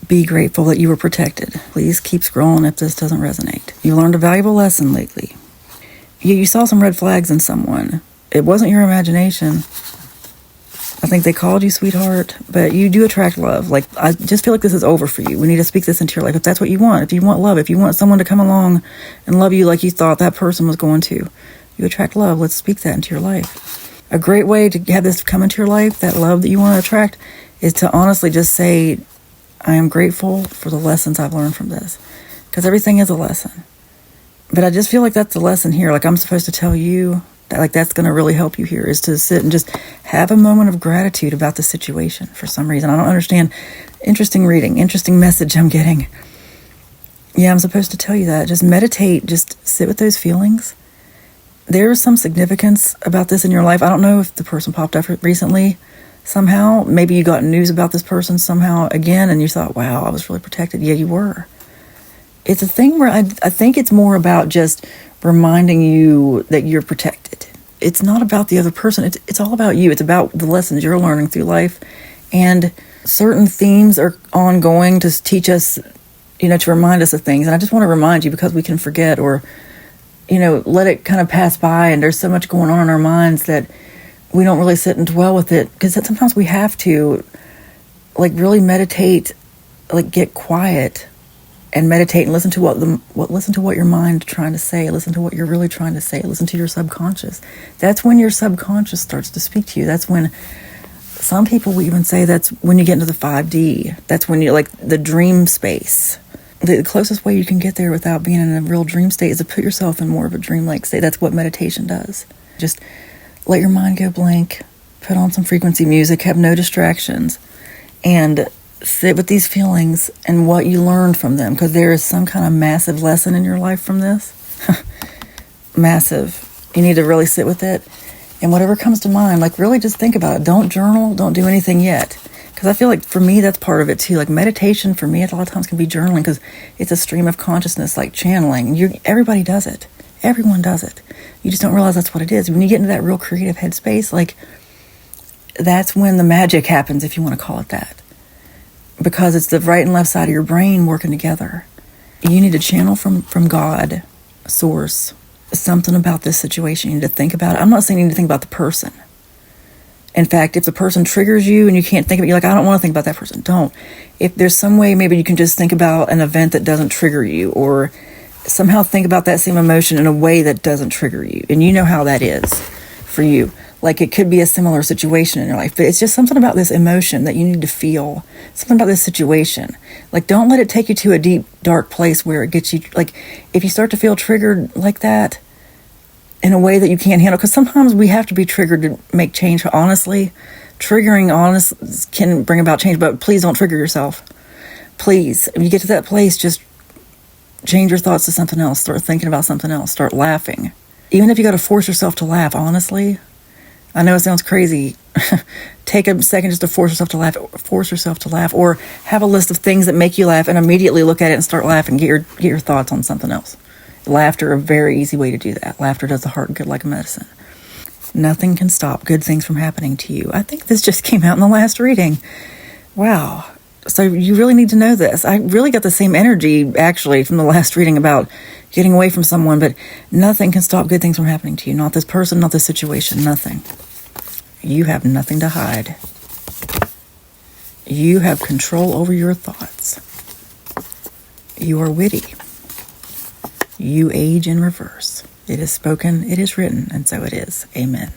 Be grateful that you were protected. Please keep scrolling if this doesn't resonate. You learned a valuable lesson lately. You saw some red flags in someone. It wasn't your imagination. I think they called you sweetheart, but you do attract love. Like, I just feel like this is over for you. We need to speak this into your life. If that's what you want, if you want love, if you want someone to come along and love you like you thought that person was going to, you attract love. Let's speak that into your life. A great way to have this come into your life, that love that you want to attract, is to honestly just say, I am grateful for the lessons I've learned from this. Because everything is a lesson. But I just feel like that's the lesson here. Like, I'm supposed to tell you that, like, that's going to really help you here, is to sit and just have a moment of gratitude about the situation for some reason. I don't understand. Interesting reading, interesting message I'm getting. Yeah, I'm supposed to tell you that. Just meditate, just sit with those feelings. There is some significance about this in your life. I don't know if the person popped up recently somehow. Maybe you got news about this person somehow again and you thought, wow, I was really protected. Yeah, you were. It's a thing where I think it's more about just reminding you that you're protected. It's not about the other person. It's all about you. It's about the lessons you're learning through life. And certain themes are ongoing to teach us, to remind us of things. And I just want to remind you, because we can forget or, let it kind of pass by. And there's so much going on in our minds that we don't really sit and dwell with it. Because sometimes we have to, really meditate, get quiet and meditate and listen to what your mind is trying to say. Listen to what you're really trying to say. Listen to your subconscious. That's when your subconscious starts to speak to you. That's when some people will even say that's when you get into the 5D. That's when you the dream space. The closest way you can get there without being in a real dream state is to put yourself in more of a dreamlike state. That's what meditation does. Just let your mind go blank. Put on some frequency music. Have no distractions. And sit with these feelings and what you learned from them, because there is some kind of massive lesson in your life from this. Massive. You need to really sit with it, and whatever comes to mind, really just think about it. Don't journal, don't do anything yet, because I feel like for me that's part of it too. Meditation for me a lot of times can be journaling, because it's a stream of consciousness, like channeling. Everybody does it. Everyone does it. You just don't realize that's what it is. When you get into that real creative headspace, that's when the magic happens, if you want to call it that. Because it's the right and left side of your brain working together. You need to channel from God, source, something about this situation. You need to think about it. I'm not saying you need to think about the person. In fact, if the person triggers you and you can't think of it, you're like, I don't want to think about that person. Don't. If there's some way, maybe you can just think about an event that doesn't trigger you, or somehow think about that same emotion in a way that doesn't trigger you. And you know how that is for you. It could be a similar situation in your life, but it's just something about this emotion that you need to feel, something about this situation. Don't let it take you to a deep, dark place where it gets you, if you start to feel triggered like that in a way that you can't handle, because sometimes we have to be triggered to make change. Honestly, triggering can bring about change, but please don't trigger yourself. Please, if you get to that place, just change your thoughts to something else. Start thinking about something else. Start laughing. Even if you got to force yourself to laugh, honestly, I know it sounds crazy. Take a second just to force yourself to laugh, or have a list of things that make you laugh and immediately look at it and start laughing. Get your thoughts on something else. Laughter, a very easy way to do that. Laughter does the heart good like a medicine. Nothing can stop good things from happening to you. I think this just came out in the last reading. Wow. So you really need to know this. I really got the same energy, actually, from the last reading about getting away from someone, but nothing can stop good things from happening to you. Not this person, not this situation, nothing. You have nothing to hide. You have control over your thoughts. You are witty. You age in reverse. It is spoken, it is written, and so it is. Amen.